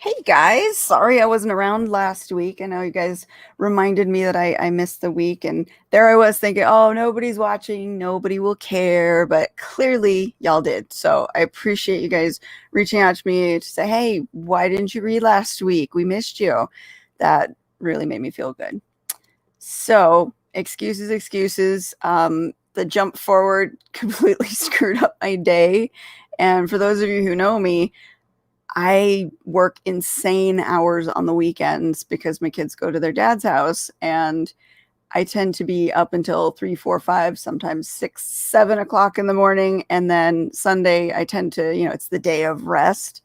Hey guys, sorry I wasn't around last week. I know you guys reminded me that I missed the week, and there I was thinking, oh, nobody's watching, nobody will care, but clearly y'all did. So I appreciate you guys reaching out to me to say, hey, why didn't you read last week? We missed you. That really made me feel good. So, excuses, excuses. The jump forward completely screwed up my day. And for those of you who know me, I work insane hours on the weekends because my kids go to their dad's house, and I tend to be up until 3, 4, 5, sometimes 6, 7 o'clock in the morning. And then Sunday, I tend to, it's the day of rest,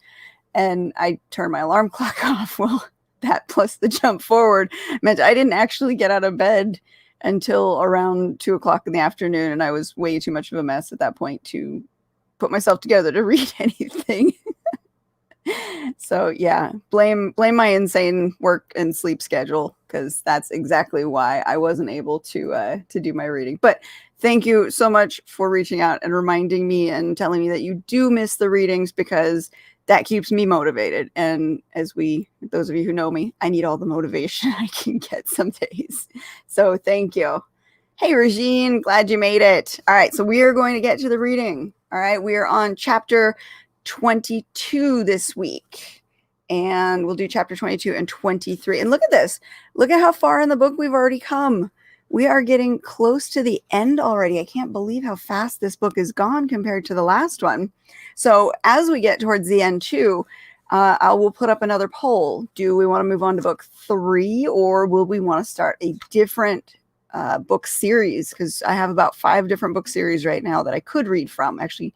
and I turn my alarm clock off. Well, that plus the jump forward meant I didn't actually get out of bed until around 2 o'clock in the afternoon. And I was way too much of a mess at that point to put myself together to read anything. So yeah, blame my insane work and sleep schedule, because that's exactly why I wasn't able to do my reading. But thank you so much for reaching out and reminding me and telling me that you do miss the readings, because that keeps me motivated. And those of you who know me, I need all the motivation I can get some days. So thank you. Hey, Regine, glad you made it. All right, so we are going to get to the reading. All right, we are on chapter 22 this week, and we'll do chapter 22 and 23. And look at this. Look at how far in the book we've already come. We are getting close to the end already. I can't believe how fast this book is gone compared to the last one. So as we get towards the end too, I will put up another poll. Do we want to move on to book 3, or will we want to start a different book series? Because I have about 5 different book series right now that I could read from. Actually,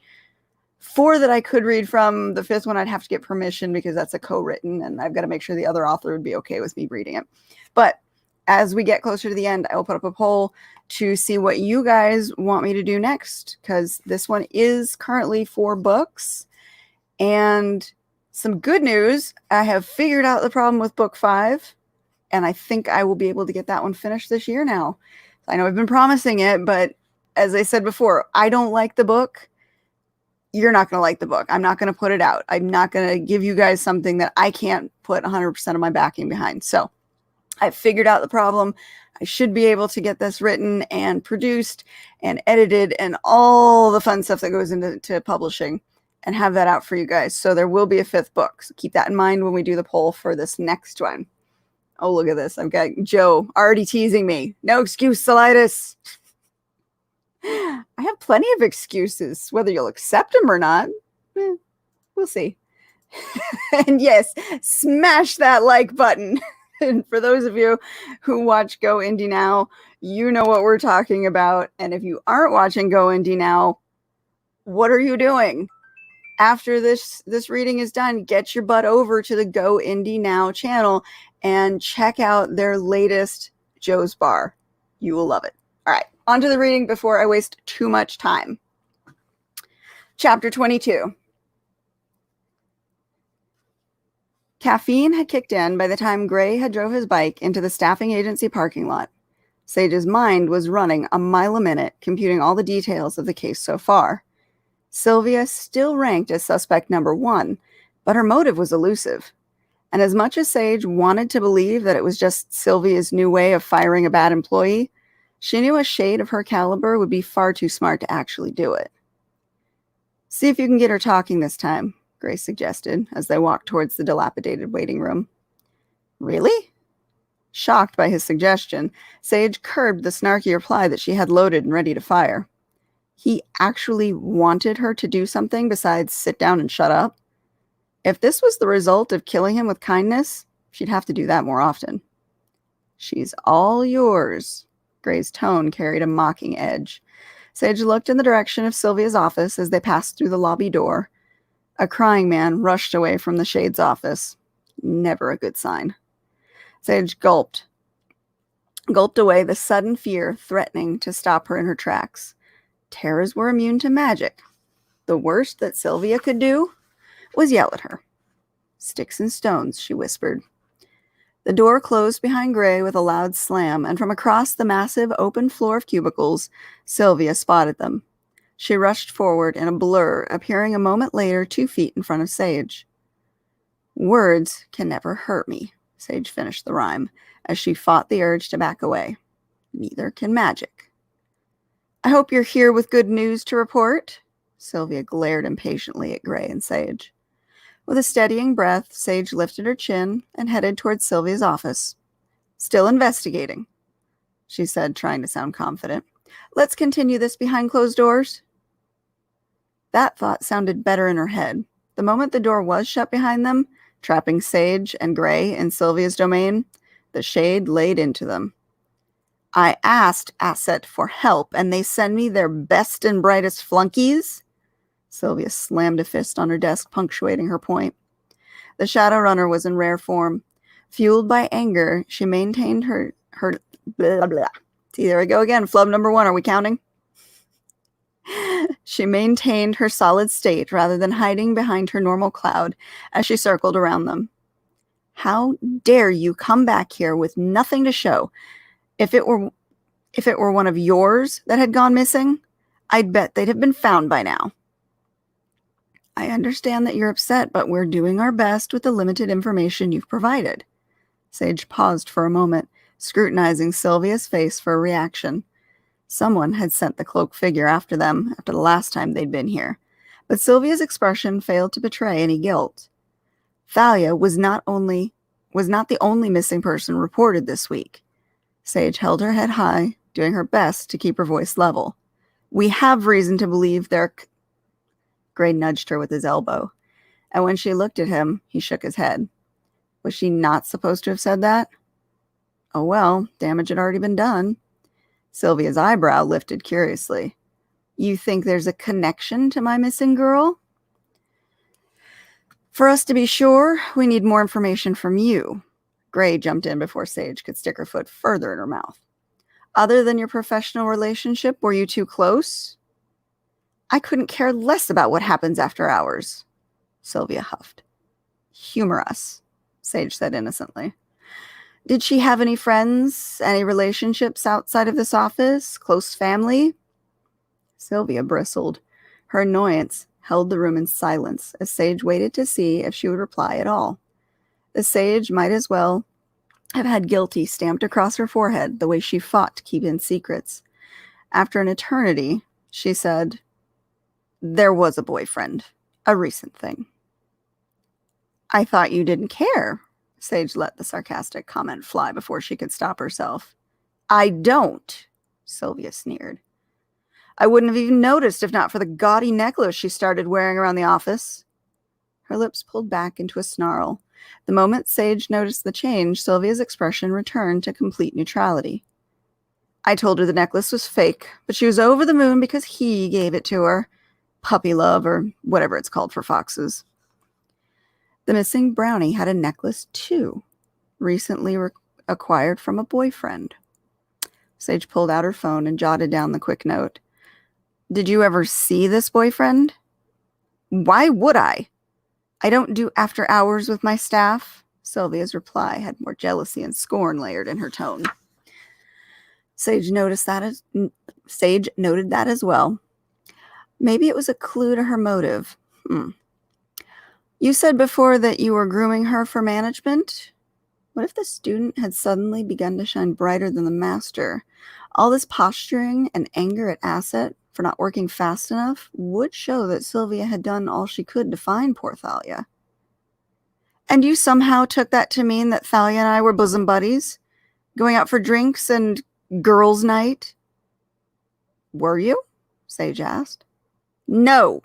4 that I could read from. The 5th one I'd have to get permission, because that's a co-written, and I've got to make sure the other author would be okay with me reading it. But as we get closer to the end, I will put up a poll to see what you guys want me to do next, because this one is currently 4 books. And some good news, I have figured out the problem with book 5, and I think I will be able to get that one finished this year now. I know I've been promising it, but as I said before, I don't like the book. You're not going to like the book. I'm not going to put it out. I'm not going to give you guys something that I can't put 100% of my backing behind. So I figured out the problem. I should be able to get this written and produced and edited and all the fun stuff that goes into publishing, and have that out for you guys. So there will be a 5th book. So keep that in mind when we do the poll for this next one. Oh, look at this. I've got Joe already teasing me. No excuse, Solitis. I have plenty of excuses. Whether you'll accept them or not, we'll see. And yes, smash that like button. And for those of you who watch Go Indie Now, you know what we're talking about. And if you aren't watching Go Indie Now, what are you doing? After this reading is done, get your butt over to the Go Indie Now channel and check out their latest Joe's Bar. You will love it. All right, on to the reading before I waste too much time. Chapter 22. Caffeine had kicked in by the time Gray had drove his bike into the staffing agency parking lot. Sage's mind was running a mile a minute, computing all the details of the case so far. Sylvia still ranked as suspect number 1, but her motive was elusive. And as much as Sage wanted to believe that it was just Sylvia's new way of firing a bad employee, she knew a shade of her caliber would be far too smart to actually do it. See if you can get her talking this time, Grace suggested as they walked towards the dilapidated waiting room. Really? Shocked by his suggestion, Sage curbed the snarky reply that she had loaded and ready to fire. He actually wanted her to do something besides sit down and shut up? If this was the result of killing him with kindness, she'd have to do that more often. She's all yours. Gray's tone carried a mocking edge. Sage looked in the direction of Sylvia's office as they passed through the lobby door. A crying man rushed away from the Shade's office. Never a good sign. Sage gulped away the sudden fear threatening to stop her in her tracks. Terrors were immune to magic. The worst that Sylvia could do was yell at her. Sticks and stones, she whispered. The door closed behind Gray with a loud slam, and from across the massive open floor of cubicles, Sylvia spotted them. She rushed forward in a blur, appearing a moment later 2 feet in front of Sage. Words can never hurt me, Sage finished the rhyme as she fought the urge to back away. Neither can magic. I hope you're here with good news to report. Sylvia glared impatiently at Gray and Sage. With a steadying breath, Sage lifted her chin and headed towards Sylvia's office. Still investigating, she said, trying to sound confident. Let's continue this behind closed doors. That thought sounded better in her head. The moment the door was shut behind them, trapping Sage and Gray in Sylvia's domain, the shade laid into them. I asked A.S.S.E.T for help, and they send me their best and brightest flunkies? Sylvia slammed a fist on her desk, punctuating her point. The Shadowrunner was in rare form. Fueled by anger, she maintained her blah, blah. See, there we go again. Flub number 1. Are we counting? She maintained her solid state rather than hiding behind her normal cloud as she circled around them. How dare you come back here with nothing to show? If it were one of yours that had gone missing, I'd bet they'd have been found by now. I understand that you're upset, but we're doing our best with the limited information you've provided. Sage paused for a moment, scrutinizing Sylvia's face for a reaction. Someone had sent the cloaked figure after them after the last time they'd been here, but Sylvia's expression failed to betray any guilt. Thalia was not the only missing person reported this week. Sage held her head high, doing her best to keep her voice level. We have reason to believe they're... Gray nudged her with his elbow, and when she looked at him, he shook his head. Was she not supposed to have said that? Oh well, damage had already been done. Sylvia's eyebrow lifted curiously. You think there's a connection to my missing girl? For us to be sure, we need more information from you. Gray jumped in before Sage could stick her foot further in her mouth. Other than your professional relationship, were you two close? I couldn't care less about what happens after hours, Sylvia huffed. Humor us, Sage said innocently. Did she have any friends, any relationships outside of this office, close family? Sylvia bristled. Her annoyance held the room in silence as Sage waited to see if she would reply at all. The Sage might as well have had guilty stamped across her forehead the way she fought to keep in secrets. After an eternity, she said, There was a boyfriend, a recent thing. I thought you didn't care. Sage let the sarcastic comment fly before she could stop herself. I don't, Sylvia sneered. I wouldn't have even noticed if not for the gaudy necklace she started wearing around the office. Her lips pulled back into a snarl. The moment Sage noticed the change, Sylvia's expression returned to complete neutrality. I told her the necklace was fake, but she was over the moon because he gave it to her. Puppy love, or whatever it's called for foxes. The missing brownie had a necklace, too, recently acquired from a boyfriend. Sage pulled out her phone and jotted down the quick note. Did you ever see this boyfriend? Why would I? I don't do after hours with my staff. Sylvia's reply had more jealousy and scorn layered in her tone. Sage noted that as well. Maybe it was a clue to her motive. You said before that you were grooming her for management? What if the student had suddenly begun to shine brighter than the master? All this posturing and anger at A.S.S.E.T for not working fast enough would show that Sylvia had done all she could to find poor Thalia. And you somehow took that to mean that Thalia and I were bosom buddies? Going out for drinks and girls' night? Were you? Sage asked. No,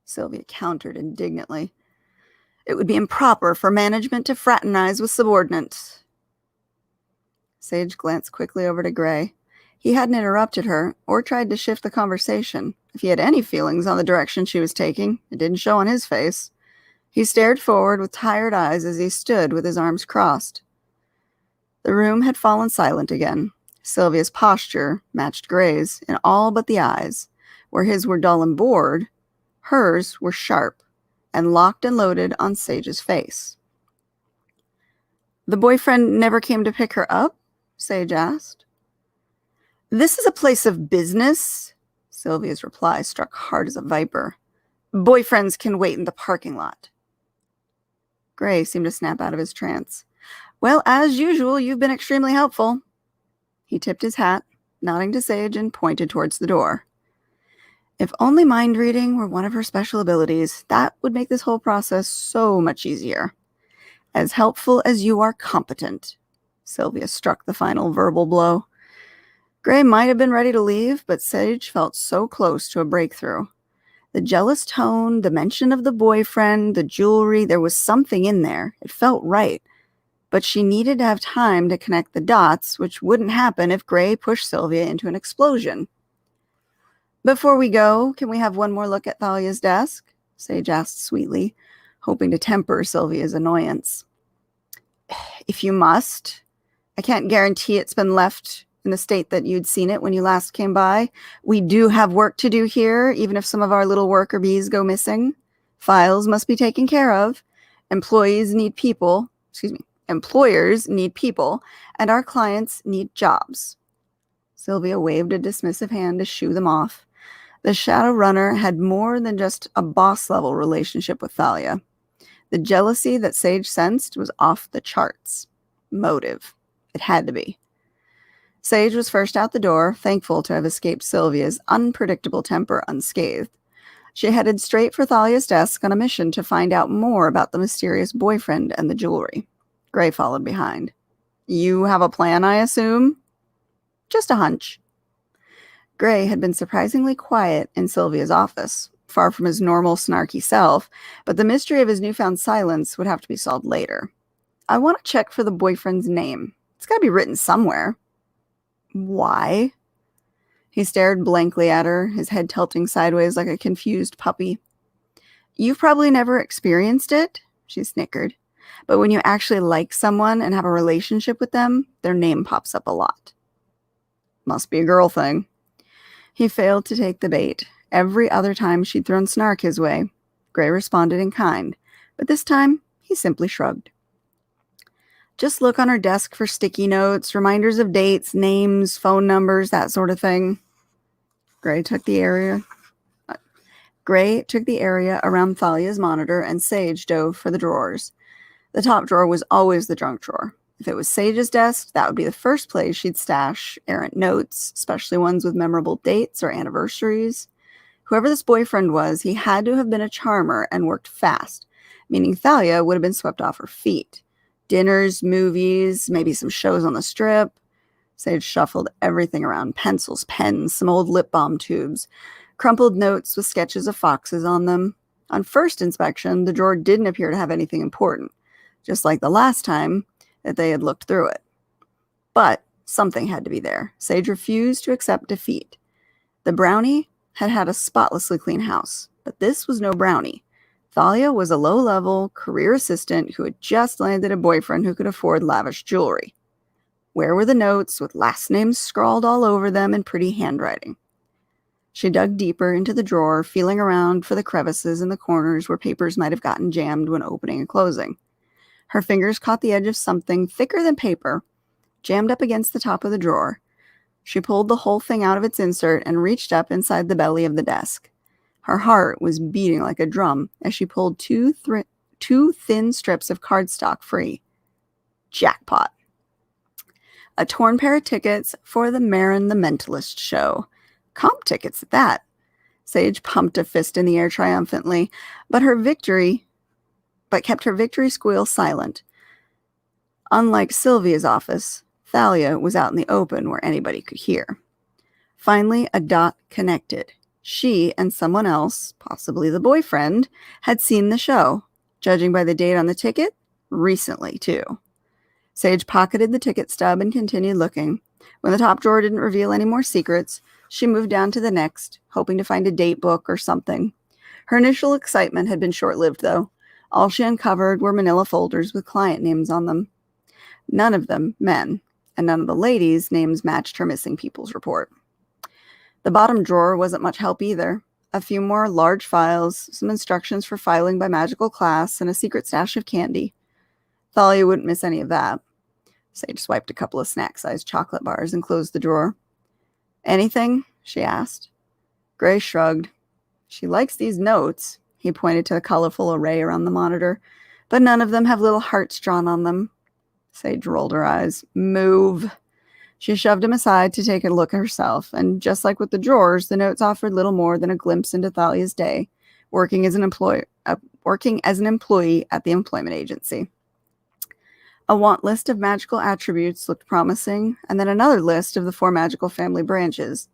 Sylvia countered indignantly. It would be improper for management to fraternize with subordinates. Sage glanced quickly over to Gray. He hadn't interrupted her or tried to shift the conversation. If he had any feelings on the direction she was taking, it didn't show on his face. He stared forward with tired eyes as he stood with his arms crossed. The room had fallen silent again. Sylvia's posture matched Gray's in all but the eyes. Where his were dull and bored, hers were sharp and locked and loaded on Sage's face. The boyfriend never came to pick her up? Sage asked. This is a place of business, Sylvia's reply struck hard as a viper. Boyfriends can wait in the parking lot. Gray seemed to snap out of his trance. Well, as usual, you've been extremely helpful. He tipped his hat, nodding to Sage, and pointed towards the door. If only mind reading were one of her special abilities, that would make this whole process so much easier. As helpful as you are competent. Sylvia struck the final verbal blow. Gray might have been ready to leave, but Sage felt so close to a breakthrough. The jealous tone, the mention of the boyfriend, the jewelry, there was something in there. It felt right. But she needed to have time to connect the dots, which wouldn't happen if Gray pushed Sylvia into an explosion. Before we go, can we have one more look at Thalia's desk? Sage asked sweetly, hoping to temper Sylvia's annoyance. If you must. I can't guarantee it's been left in the state that you'd seen it when you last came by. We do have work to do here, even if some of our little worker bees go missing. Files must be taken care of. Employers need people, and our clients need jobs. Sylvia waved a dismissive hand to shoo them off. The Shadow Runner had more than just a boss-level relationship with Thalia. The jealousy that Sage sensed was off the charts. Motive. It had to be. Sage was first out the door, thankful to have escaped Sylvia's unpredictable temper unscathed. She headed straight for Thalia's desk on a mission to find out more about the mysterious boyfriend and the jewelry. Gray followed behind. You have a plan, I assume? Just a hunch. Gray had been surprisingly quiet in Sylvia's office, far from his normal snarky self, but the mystery of his newfound silence would have to be solved later. I want to check for the boyfriend's name. It's got to be written somewhere. Why? He stared blankly at her, his head tilting sideways like a confused puppy. You've probably never experienced it, she snickered. But when you actually like someone and have a relationship with them, their name pops up a lot. Must be a girl thing. He failed to take the bait. Every other time she'd thrown snark his way, Gray responded in kind, but this time he simply shrugged. Just look on her desk for sticky notes, reminders of dates, names, phone numbers, that sort of thing. Gray took the area around Thalia's monitor, and Sage dove for the drawers. The top drawer was always the junk drawer. If it was Sage's desk, that would be the first place she'd stash errant notes, especially ones with memorable dates or anniversaries. Whoever this boyfriend was, he had to have been a charmer and worked fast, meaning Thalia would have been swept off her feet. Dinners, movies, maybe some shows on the strip. Sage shuffled everything around, pencils, pens, some old lip balm tubes, crumpled notes with sketches of foxes on them. On first inspection, the drawer didn't appear to have anything important, just like the last time that they had looked through it. But something had to be there. Sage refused to accept defeat. The brownie had had a spotlessly clean house, but this was no brownie. Thalia was a low-level career assistant who had just landed a boyfriend who could afford lavish jewelry. Where were the notes with last names scrawled all over them in pretty handwriting? She dug deeper into the drawer, feeling around for the crevices in the corners where papers might have gotten jammed when opening and closing. Her fingers caught the edge of something thicker than paper, jammed up against the top of the drawer. She pulled the whole thing out of its insert and reached up inside the belly of the desk. Her heart was beating like a drum as she pulled two thin strips of cardstock free. Jackpot. A torn pair of tickets for the Marin the Mentalist show. Comp tickets at that. Sage pumped a fist in the air triumphantly, but kept her victory squeal silent. Unlike Sylvia's office, Thalia was out in the open where anybody could hear. Finally, a dot connected. She and someone else, possibly the boyfriend, had seen the show, judging by the date on the ticket, recently too. Sage pocketed the ticket stub and continued looking. When the top drawer didn't reveal any more secrets, she moved down to the next, hoping to find a date book or something. Her initial excitement had been short-lived, though. All she uncovered were manila folders with client names on them. None of them men, and none of the ladies' names matched her missing people's report. The bottom drawer wasn't much help either. A few more large files, some instructions for filing by magical class, and a secret stash of candy. Thalia wouldn't miss any of that. Sage swiped a couple of snack-sized chocolate bars and closed the drawer. Anything? She asked. Gray shrugged. She likes these notes. He pointed to the colorful array around the monitor. But none of them have little hearts drawn on them. Sage rolled her eyes. Move. She shoved him aside to take a look herself, and just like with the drawers, the notes offered little more than a glimpse into Thalia's day, working as an employee at the employment agency. A want list of magical attributes looked promising, and then another list of the 4 magical family branches.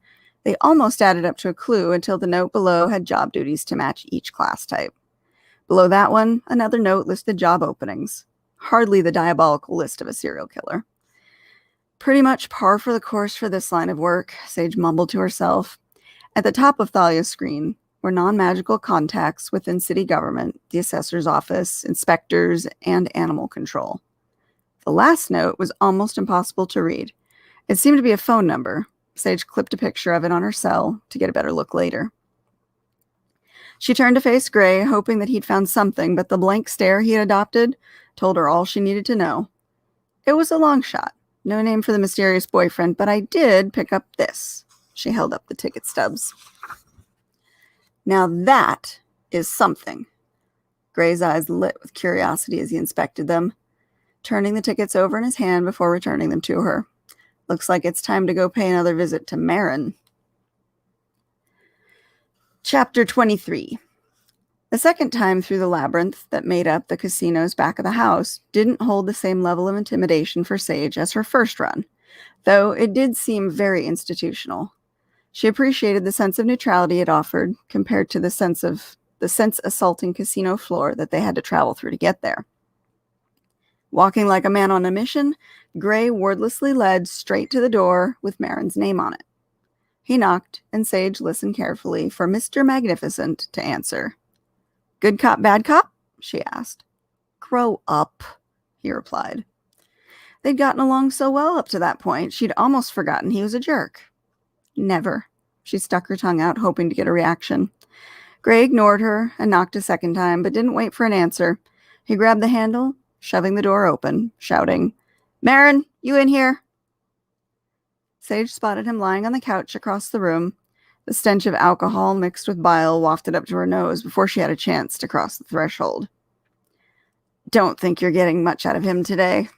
They almost added up to a clue until the note below had job duties to match each class type. Below that one, another note listed job openings. Hardly the diabolical list of a serial killer. Pretty much par for the course for this line of work, Sage mumbled to herself. At the top of Thalia's screen were non-magical contacts within city government, the assessor's office, inspectors, and animal control. The last note was almost impossible to read. It seemed to be a phone number. Sage clipped a picture of it on her cell to get a better look later. She turned to face Gray, hoping that he'd found something, but the blank stare he had adopted told her all she needed to know. It was a long shot. No name for the mysterious boyfriend, but I did pick up this. She held up the ticket stubs. Now that is something. Gray's eyes lit with curiosity as he inspected them, turning the tickets over in his hand before returning them to her. Looks like it's time to go pay another visit to Marin. Chapter 23. The second time through the labyrinth that made up the casino's back of the house didn't hold the same level of intimidation for Sage as her first run, though it did seem very institutional. She appreciated the sense of neutrality it offered compared to the sense-assaulting casino floor that they had to travel through to get there. Walking like a man on a mission, Gray wordlessly led straight to the door with Marin's name on it. He knocked, and Sage listened carefully for Mr. Magnificent to answer. Good cop, bad cop? She asked. Grow up, he replied. They'd gotten along so well up to that point, she'd almost forgotten he was a jerk. Never. She stuck her tongue out, hoping to get a reaction. Gray ignored her and knocked a second time, but didn't wait for an answer. He grabbed the handle, shoving the door open, shouting, Marin, you in here? Sage spotted him lying on the couch across the room. The stench of alcohol mixed with bile wafted up to her nose before she had a chance to cross the threshold. Don't think you're getting much out of him today.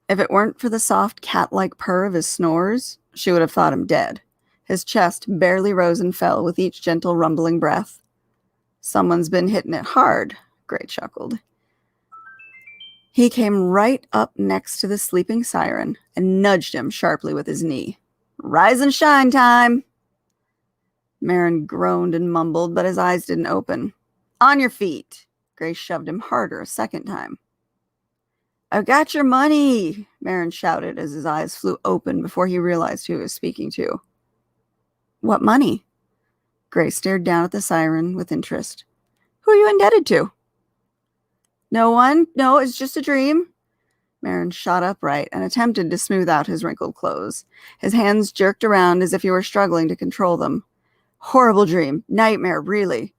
If it weren't for the soft cat-like purr of his snores, she would have thought him dead. His chest barely rose and fell with each gentle rumbling breath. Someone's been hitting it hard, Gray chuckled. He came right up next to the sleeping siren and nudged him sharply with his knee. Rise and shine time! Marin groaned and mumbled, but his eyes didn't open. On your feet! Gray shoved him harder a second time. I've got your money! Marin shouted as his eyes flew open before he realized who he was speaking to. What money? Gray stared down at the siren with interest. Who are you indebted to? No one? No, it's just a dream. Marin shot upright and attempted to smooth out his wrinkled clothes. His hands jerked around as if he were struggling to control them. Horrible dream. Nightmare, really.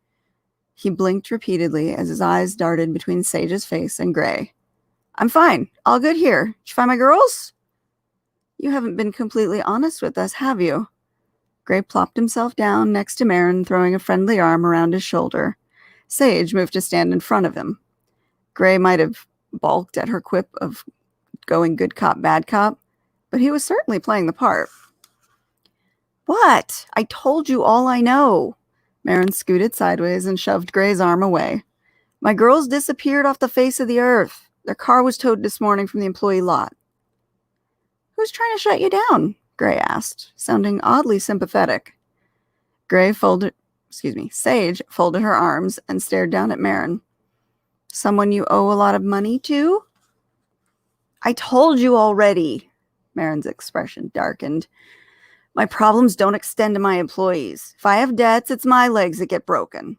He blinked repeatedly as his eyes darted between Sage's face and Gray. I'm fine. All good here. Did you find my girls? You haven't been completely honest with us, have you? Gray plopped himself down next to Marin, throwing a friendly arm around his shoulder. Sage moved to stand in front of him. Gray might have balked at her quip of going good cop, bad cop, but he was certainly playing the part. What? I told you all I know. Marin scooted sideways and shoved Gray's arm away. My girls disappeared off the face of the earth. Their car was towed this morning from the employee lot. Who's trying to shut you down? Gray asked, sounding oddly sympathetic. Sage folded her arms and stared down at Marin. Someone you owe a lot of money to? I told you already. Marin's expression darkened. My problems don't extend to my employees. If I have debts, it's my legs that get broken.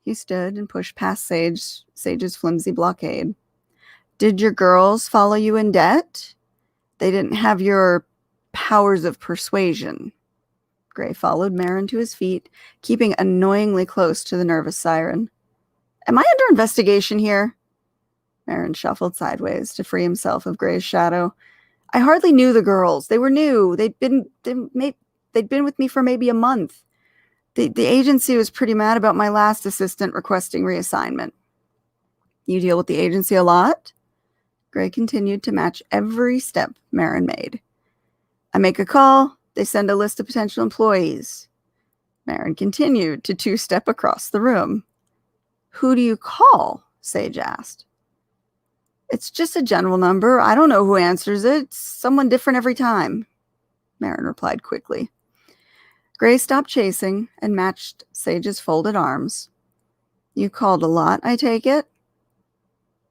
He stood and pushed past Sage's flimsy blockade. Did your girls follow you in debt? They didn't have your powers of persuasion. Gray followed Marin to his feet, keeping annoyingly close to the nervous siren. Am I under investigation here? Marin shuffled sideways to free himself of Gray's shadow. I hardly knew the girls. They were new. They'd been with me for maybe a month. The agency was pretty mad about my last assistant requesting reassignment. You deal with the agency a lot? Gray continued to match every step Marin made. I make a call. They send a list of potential employees. Marin continued to two-step across the room. Who do you call? Sage asked. It's just a general number. I don't know who answers it. It's someone different every time, Marin replied quickly. Gray stopped chasing and matched Sage's folded arms. You called a lot, I take it?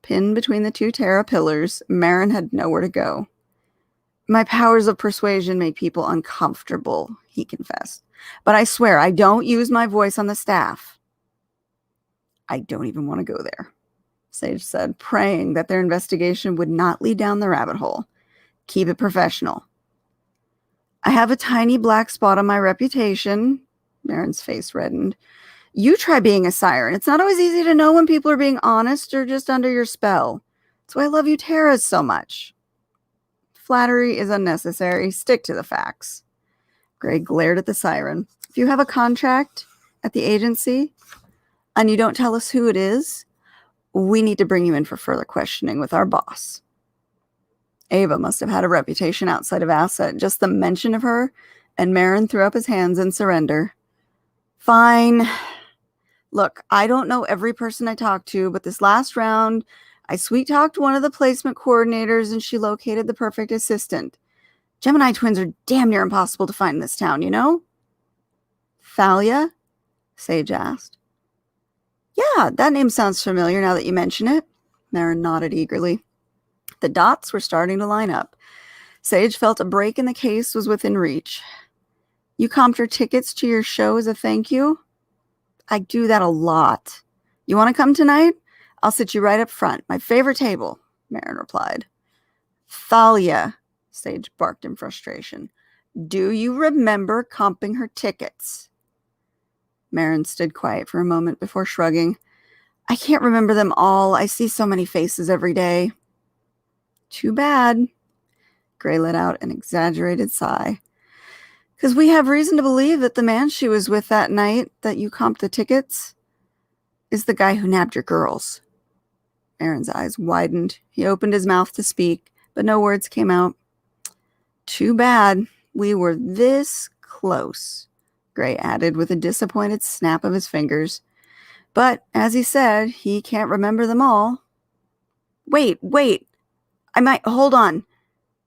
Pinned between the two Terra pillars, Marin had nowhere to go. My powers of persuasion made people uncomfortable, he confessed. But I swear, I don't use my voice on the staff. I don't even want to go there, Sage said, praying that their investigation would not lead down the rabbit hole. Keep it professional. I have a tiny black spot on my reputation. Marin's face reddened. You try being a siren. It's not always easy to know when people are being honest or just under your spell. That's why I love you Terras so much. Flattery is unnecessary. Stick to the facts. Gray glared at the siren. If you have a contract at the agency and you don't tell us who it is, we need to bring you in for further questioning with our boss. Ava must have had a reputation outside of A.S.S.E.T. Just the mention of her, and Marin threw up his hands in surrender. Fine. Look, I don't know every person I talked to, but this last round, I sweet-talked one of the placement coordinators, and she located the perfect assistant. Gemini twins are damn near impossible to find in this town, you know? Thalia? Sage asked. Yeah, that name sounds familiar now that you mention it. Marin nodded eagerly. The dots were starting to line up. Sage felt a break in the case was within reach. You comped her tickets to your show as a thank you? I do that a lot. You want to come tonight? I'll sit you right up front. My favorite table, Marin replied. Thalia, Sage barked in frustration. Do you remember comping her tickets? Marin stood quiet for a moment before shrugging. I can't remember them all. I see so many faces every day. Too bad. Gray let out an exaggerated sigh. Because we have reason to believe that the man she was with that night that you comped the tickets is the guy who nabbed your girls. Marin's eyes widened. He opened his mouth to speak, but no words came out. Too bad. We were this close, Gray added with a disappointed snap of his fingers. But, as he said, he can't remember them all. Wait. I might. Hold on.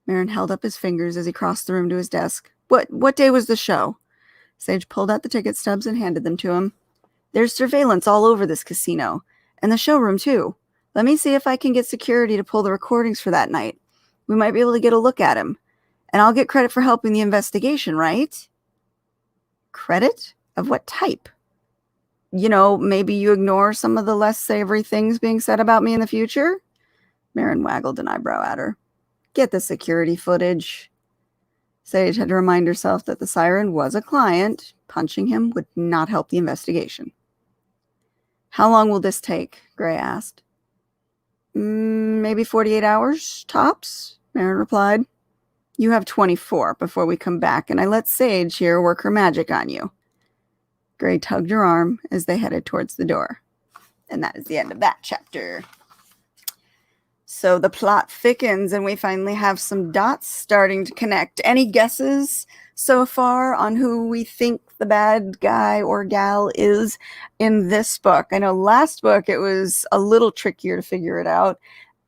Marin held up his fingers as he crossed the room to his desk. What day was the show? Sage pulled out the ticket stubs and handed them to him. There's surveillance all over this casino, and the showroom too. Let me see if I can get security to pull the recordings for that night. We might be able to get a look at him. And I'll get credit for helping the investigation, right? Credit? Of what type? You know, maybe you ignore some of the less savory things being said about me in the future? Marin waggled an eyebrow at her. Get the security footage. Sage had to remind herself that the siren was a client. Punching him would not help the investigation. How long will this take? Gray asked. Maybe 48 hours, tops, Marin replied. You have 24 before we come back, and I let Sage here work her magic on you. Gray tugged her arm as they headed towards the door. And that is the end of that chapter. So the plot thickens, and we finally have some dots starting to connect. Any guesses so far on who we think the bad guy or gal is in this book? I know last book it was a little trickier to figure it out.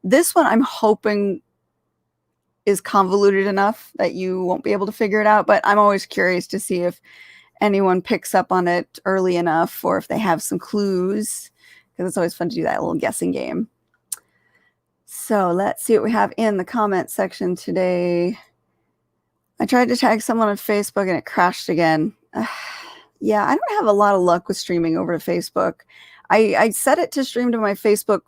This one I'm hoping is convoluted enough that you won't be able to figure it out, but I'm always curious to see if anyone picks up on it early enough or if they have some clues, because it's always fun to do that little guessing game. So let's see what we have in the comment section today. I tried to tag someone on Facebook and it crashed again. Yeah, I don't have a lot of luck with streaming over to Facebook. I set it to stream to my Facebook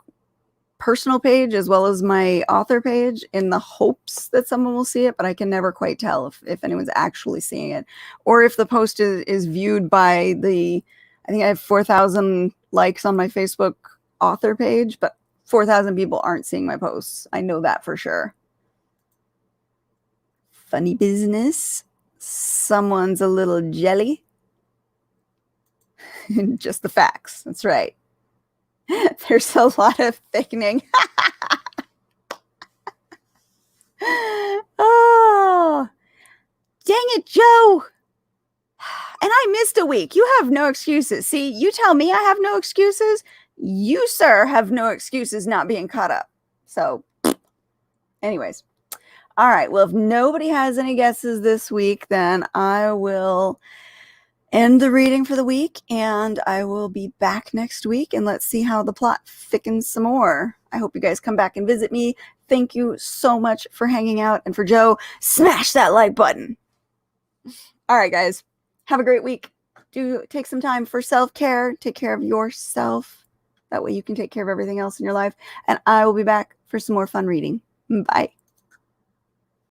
personal page as well as my author page in the hopes that someone will see it, but I can never quite tell if anyone's actually seeing it or if the post is viewed by I think I have 4,000 likes on my Facebook author page, but 4,000 people aren't seeing my posts. I know that for sure. Funny business. Someone's a little jelly. Just the facts. That's right. There's a lot of thickening. Oh, dang it, Joe. And I missed a week. You have no excuses. See, you tell me I have no excuses. You, sir, have no excuses not being caught up. So, anyways. All right. Well, if nobody has any guesses this week, then I will end the reading for the week, and I will be back next week, and let's see how the plot thickens some more. I hope you guys come back and visit me. Thank you so much for hanging out, and for Joe, smash that like button. All right, guys, have a great week. Do take some time for self-care. Take care of yourself. That way you can take care of everything else in your life, and I will be back for some more fun reading. Bye.